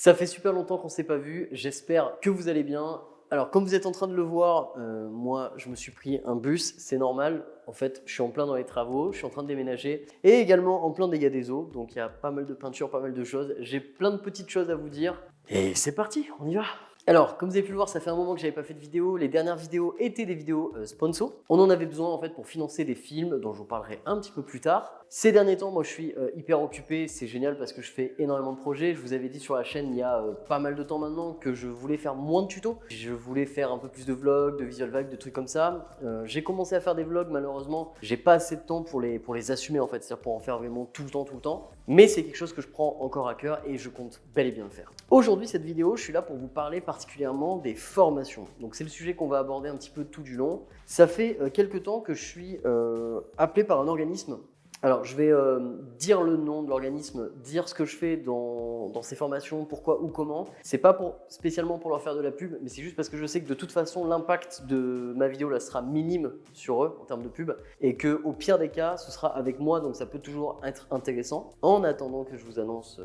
Ça fait super longtemps qu'on ne s'est pas vu, j'espère que vous allez bien. Alors comme vous êtes en train de le voir, moi je me suis pris un bus, c'est normal. En fait, je suis en plein dans les travaux, je suis en train de déménager et également en plein dégâts des eaux. Donc il y a pas mal de peinture, pas mal de choses. J'ai plein de petites choses à vous dire et c'est parti, on y va. Alors, comme vous avez pu le voir, ça fait un moment que j'avais pas fait de vidéo. Les dernières vidéos étaient des vidéos sponsor. On en avait besoin en fait pour financer des films dont je vous parlerai un petit peu plus tard. Ces derniers temps, moi je suis hyper occupé, c'est génial parce que je fais énormément de projets. Je vous avais dit sur la chaîne il y a pas mal de temps maintenant que je voulais faire moins de tutos. Je voulais faire un peu plus de vlogs, de visual vlogs, de trucs comme ça. J'ai commencé à faire des vlogs, malheureusement, j'ai pas assez de temps pour les assumer en fait, c'est-à-dire pour en faire vraiment tout le temps. Mais c'est quelque chose que je prends encore à cœur et je compte bel et bien le faire. Aujourd'hui, cette vidéo, je suis là pour vous parler particulièrement des formations. Donc c'est le sujet qu'on va aborder un petit peu tout du long. Ça fait quelques temps que je suis appelé par un organisme. Alors je vais dire le nom de l'organisme, dire ce que je fais dans ces formations, pourquoi ou comment. C'est pas spécialement pour leur faire de la pub, mais c'est juste parce que je sais que de toute façon l'impact de ma vidéo là sera minime sur eux en termes de pub et que au pire des cas ce sera avec moi, donc ça peut toujours être intéressant. En attendant que je vous annonce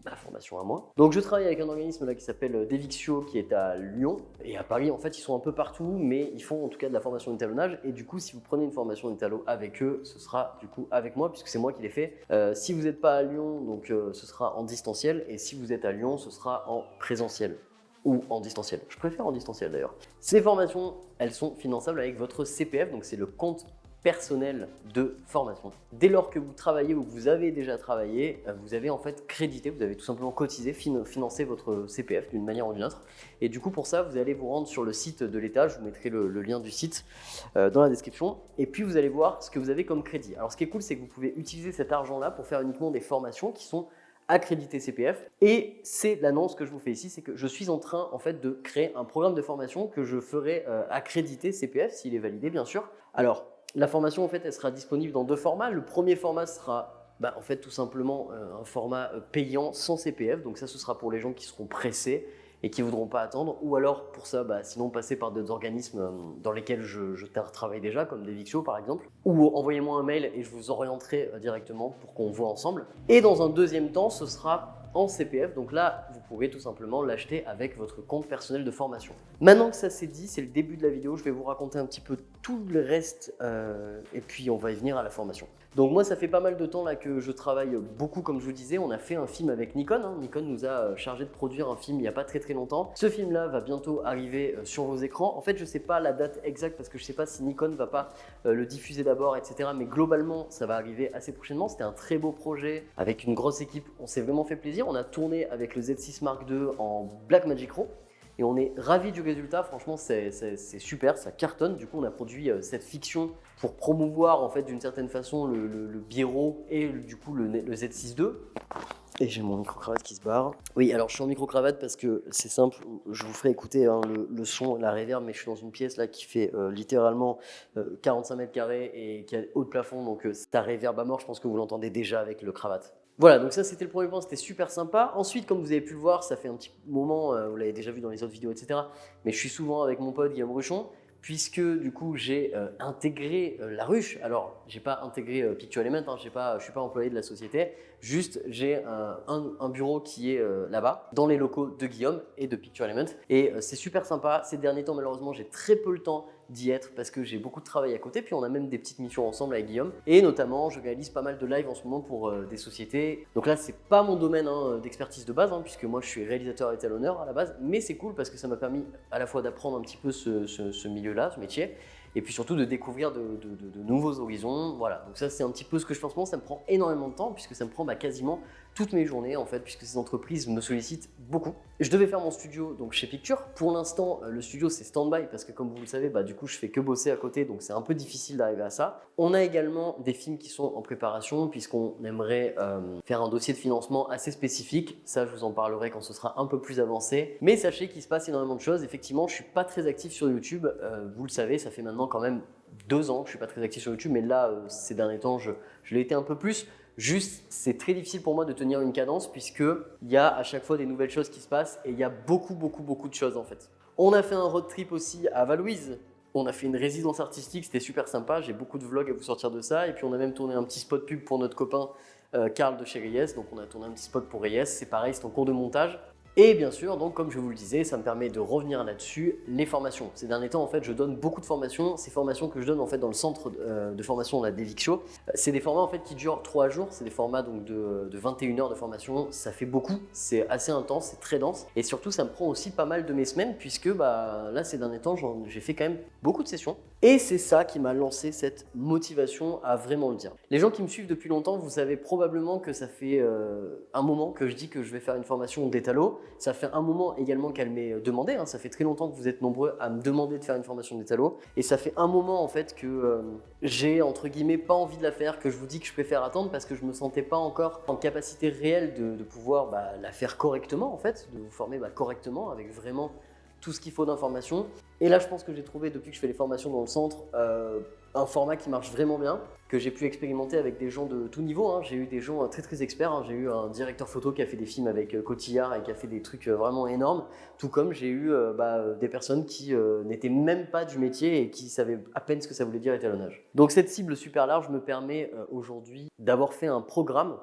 ma formation à moi. Donc je travaille avec un organisme là qui s'appelle Devixio qui est à Lyon et à Paris en fait ils sont un peu partout mais ils font en tout cas de la formation d'étalonnage et du coup si vous prenez une formation d'étalon avec eux ce sera du coup avec moi puisque c'est moi qui l'ai fait. Si vous n'êtes pas à Lyon donc ce sera en distanciel et si vous êtes à Lyon ce sera en présentiel ou en distanciel. Je préfère en distanciel d'ailleurs. Ces formations elles sont finançables avec votre CPF donc c'est le compte personnel de formation. Dès lors que vous travaillez ou que vous avez déjà travaillé, vous avez en fait crédité, vous avez tout simplement cotisé, financé votre CPF d'une manière ou d'une autre. Et du coup pour ça, vous allez vous rendre sur le site de l'État, je vous mettrai le lien du site dans la description. Et puis vous allez voir ce que vous avez comme crédit. Alors ce qui est cool, c'est que vous pouvez utiliser cet argent-là pour faire uniquement des formations qui sont accrédité CPF et c'est l'annonce que je vous fais ici, c'est que je suis en train en fait de créer un programme de formation que je ferai accréditer CPF s'il est validé bien sûr. Alors la formation en fait elle sera disponible dans deux formats. Le premier format sera en fait tout simplement un format payant sans CPF, donc ça ce sera pour les gens qui seront pressés et qui ne voudront pas attendre, ou alors pour ça, sinon passer par d'autres organismes dans lesquels je travaille déjà, comme Devixio par exemple, ou envoyez-moi un mail et je vous orienterai directement pour qu'on voit ensemble. Et dans un deuxième temps, ce sera en CPF, donc là, vous pouvez tout simplement l'acheter avec votre compte personnel de formation. Maintenant que ça c'est dit, c'est le début de la vidéo, je vais vous raconter un petit peu tout le reste et puis on va y venir à la formation. Donc moi ça fait pas mal de temps là que je travaille beaucoup comme je vous disais, on a fait un film avec Nikon, Nikon nous a chargé de produire un film il n'y a pas très longtemps. Ce film là va bientôt arriver sur vos écrans. En fait je sais pas la date exacte parce que je sais pas si Nikon va pas le diffuser d'abord etc. Mais globalement ça va arriver assez prochainement. C'était un très beau projet avec une grosse équipe, on s'est vraiment fait plaisir. On a tourné avec le Z6 Mark II en Blackmagic Raw. Et on est ravis du résultat, franchement c'est super, ça cartonne. Du coup on a produit cette fiction pour promouvoir en fait d'une certaine façon le biais-RAW et du coup le Z6 II. Et j'ai mon micro-cravate qui se barre. Oui, alors je suis en micro-cravate parce que c'est simple, je vous ferai écouter le son, la reverb, mais je suis dans une pièce là qui fait littéralement 45 mètres carrés et qui a haut de plafond, donc ça reverb à mort, je pense que vous l'entendez déjà avec le cravate. Voilà, donc ça c'était le premier point, c'était super sympa. Ensuite, comme vous avez pu le voir, ça fait un petit moment, vous l'avez déjà vu dans les autres vidéos, etc. Mais je suis souvent avec mon pote Guillaume Ruchon, puisque du coup j'ai intégré La Ruche. Alors, j'ai pas intégré Picture Element, je suis pas employé de la société, juste j'ai un bureau qui est là-bas, dans les locaux de Guillaume et de Picture Element. Et c'est super sympa. Ces derniers temps, malheureusement, j'ai très peu le temps d'y être parce que j'ai beaucoup de travail à côté, puis on a même des petites missions ensemble avec Guillaume et notamment je réalise pas mal de live en ce moment pour des sociétés. Donc là c'est pas mon domaine d'expertise de base puisque moi je suis réalisateur et étalonneur à la base, mais c'est cool parce que ça m'a permis à la fois d'apprendre un petit peu ce milieu-là, ce métier, et puis surtout de découvrir de nouveaux horizons. Voilà, donc ça c'est un petit peu ce que je fais en ce moment. Ça me prend énormément de temps puisque ça me prend quasiment toutes mes journées en fait, puisque ces entreprises me sollicitent beaucoup. Je devais faire mon studio donc chez Picture. Pour l'instant le studio c'est stand-by parce que comme vous le savez du coup je fais que bosser à côté, donc c'est un peu difficile d'arriver à ça. On a également des films qui sont en préparation puisqu'on aimerait faire un dossier de financement assez spécifique. Ça je vous en parlerai quand ce sera un peu plus avancé, mais sachez qu'il se passe énormément de choses. Effectivement je suis pas très actif sur YouTube, vous le savez, ça fait maintenant quand même 2 ans que je suis pas très actif sur YouTube, mais là ces derniers temps je l'ai été un peu plus. Juste, c'est très difficile pour moi de tenir une cadence puisqu'il y a à chaque fois des nouvelles choses qui se passent et il y a beaucoup de choses en fait. On a fait un road trip aussi à Valouise. On a fait une résidence artistique, c'était super sympa. J'ai beaucoup de vlogs à vous sortir de ça. Et puis on a même tourné un petit spot pub pour notre copain Karl de chez Reyes. Donc on a tourné un petit spot pour Reyes. C'est pareil, c'est en cours de montage. Et bien sûr, donc comme je vous le disais, ça me permet de revenir là-dessus, les formations. Ces derniers temps, en fait, je donne beaucoup de formations. Ces formations que je donne en fait dans le centre de formation de la Devic Show, c'est des formats en fait qui durent 3 jours. C'est des formats donc de 21 heures de formation. Ça fait beaucoup, c'est assez intense, c'est très dense. Et surtout, ça me prend aussi pas mal de mes semaines puisque là, ces derniers temps, j'ai fait quand même beaucoup de sessions. Et c'est ça qui m'a lancé cette motivation à vraiment le dire. Les gens qui me suivent depuis longtemps, vous savez probablement que ça fait un moment que je dis que je vais faire une formation d'étalo. Ça fait un moment également qu'elle m'est demandée, hein. Ça fait très longtemps que vous êtes nombreux à me demander de faire une formation d'étalo. Et ça fait un moment en fait que j'ai entre guillemets pas envie de la faire, que je vous dis que je préfère attendre parce que je me sentais pas encore en capacité réelle de pouvoir la faire correctement en fait, de vous former correctement avec vraiment tout ce qu'il faut d'informations. Et là, je pense que j'ai trouvé, depuis que je fais les formations dans le centre, un format qui marche vraiment bien, que j'ai pu expérimenter avec des gens de tout niveau, hein. J'ai eu des gens très très experts, hein. J'ai eu un directeur photo qui a fait des films avec Cotillard et qui a fait des trucs vraiment énormes, tout comme j'ai eu des personnes qui n'étaient même pas du métier et qui savaient à peine ce que ça voulait dire étalonnage. Donc cette cible super large me permet aujourd'hui d'avoir fait un programme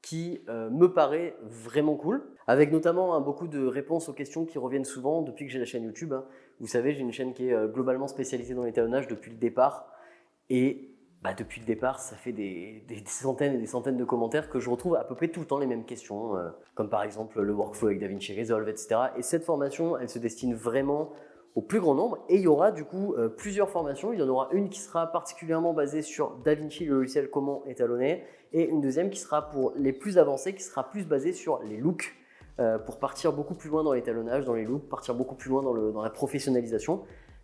qui me paraît vraiment cool, avec notamment beaucoup de réponses aux questions qui reviennent souvent depuis que j'ai la chaîne YouTube, hein. Vous savez, j'ai une chaîne qui est globalement spécialisée dans l'étalonnage depuis le départ, et depuis le départ, ça fait des centaines et des centaines de commentaires que je retrouve à peu près tout le temps les mêmes questions, comme par exemple le workflow avec DaVinci Resolve, etc. Et cette formation, elle se destine vraiment au plus grand nombre, et il y aura du coup plusieurs formations. Il y en aura une qui sera particulièrement basée sur DaVinci, le logiciel comment étalonner, et une deuxième qui sera pour les plus avancés, qui sera plus basée sur les looks, pour partir beaucoup plus loin dans l'étalonnage, dans les looks, partir beaucoup plus loin dans la professionnalisation.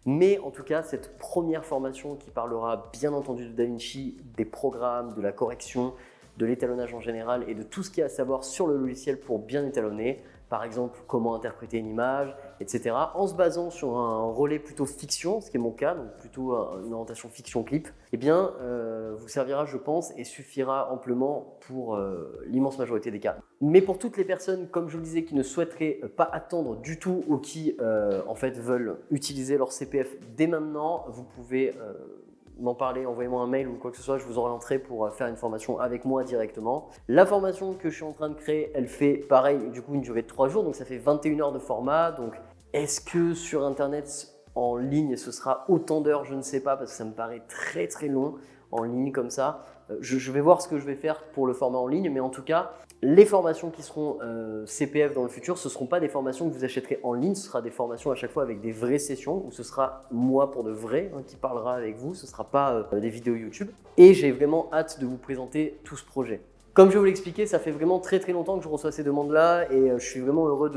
Mais en tout cas, cette première formation qui parlera bien entendu de DaVinci, des programmes, de la correction, de l'étalonnage en général et de tout ce qu'il y a à savoir sur le logiciel pour bien étalonner, par exemple comment interpréter une image, etc. En se basant sur un relais plutôt fiction, ce qui est mon cas, donc plutôt une orientation fiction-clip, eh bien vous servira je pense et suffira amplement pour l'immense majorité des cas. Mais pour toutes les personnes, comme je vous le disais, qui ne souhaiteraient pas attendre du tout ou qui en fait veulent utiliser leur CPF dès maintenant, vous pouvez m'en parler, envoyez-moi un mail ou quoi que ce soit, je vous orienterai pour faire une formation avec moi directement. La formation que je suis en train de créer, elle fait pareil, du coup une durée de 3 jours, donc ça fait 21 heures de format. Donc est-ce que sur internet en ligne ce sera autant d'heures? Je ne sais pas, parce que ça me paraît très très long en ligne comme ça. Je vais voir ce que je vais faire pour le format en ligne, mais en tout cas, les formations qui seront CPF dans le futur, ce ne seront pas des formations que vous achèterez en ligne, ce sera des formations à chaque fois avec des vraies sessions, où ce sera moi pour de vrai qui parlera avec vous, ce ne sera pas des vidéos YouTube. Et j'ai vraiment hâte de vous présenter tout ce projet. Comme je vais vous l'expliquer, ça fait vraiment très très longtemps que je reçois ces demandes-là et je suis vraiment heureux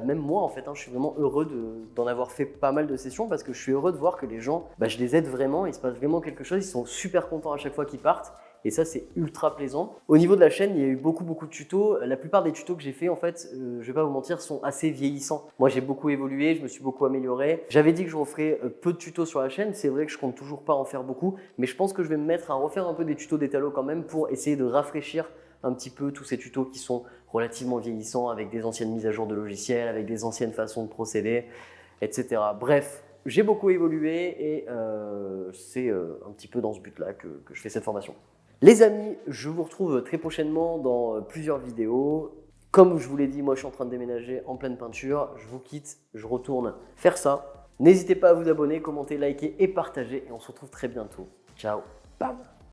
même moi en fait, hein, je suis vraiment heureux d'en avoir fait pas mal de sessions parce que je suis heureux de voir que les gens, je les aide vraiment, il se passe vraiment quelque chose, ils sont super contents à chaque fois qu'ils partent. Et ça, c'est ultra plaisant. Au niveau de la chaîne, il y a eu beaucoup de tutos. La plupart des tutos que j'ai fait, en fait, je vais pas vous mentir, sont assez vieillissants. Moi, j'ai beaucoup évolué, je me suis beaucoup amélioré. J'avais dit que je referais peu de tutos sur la chaîne. C'est vrai que je compte toujours pas en faire beaucoup, mais je pense que je vais me mettre à refaire un peu des tutos d'étalo quand même pour essayer de rafraîchir un petit peu tous ces tutos qui sont relativement vieillissants avec des anciennes mises à jour de logiciels, avec des anciennes façons de procéder, etc. Bref, j'ai beaucoup évolué et c'est un petit peu dans ce but-là que je fais cette formation. Les amis, je vous retrouve très prochainement dans plusieurs vidéos. Comme je vous l'ai dit, moi je suis en train de déménager en pleine peinture. Je vous quitte, je retourne faire ça. N'hésitez pas à vous abonner, commenter, liker et partager. Et on se retrouve très bientôt. Ciao, bam!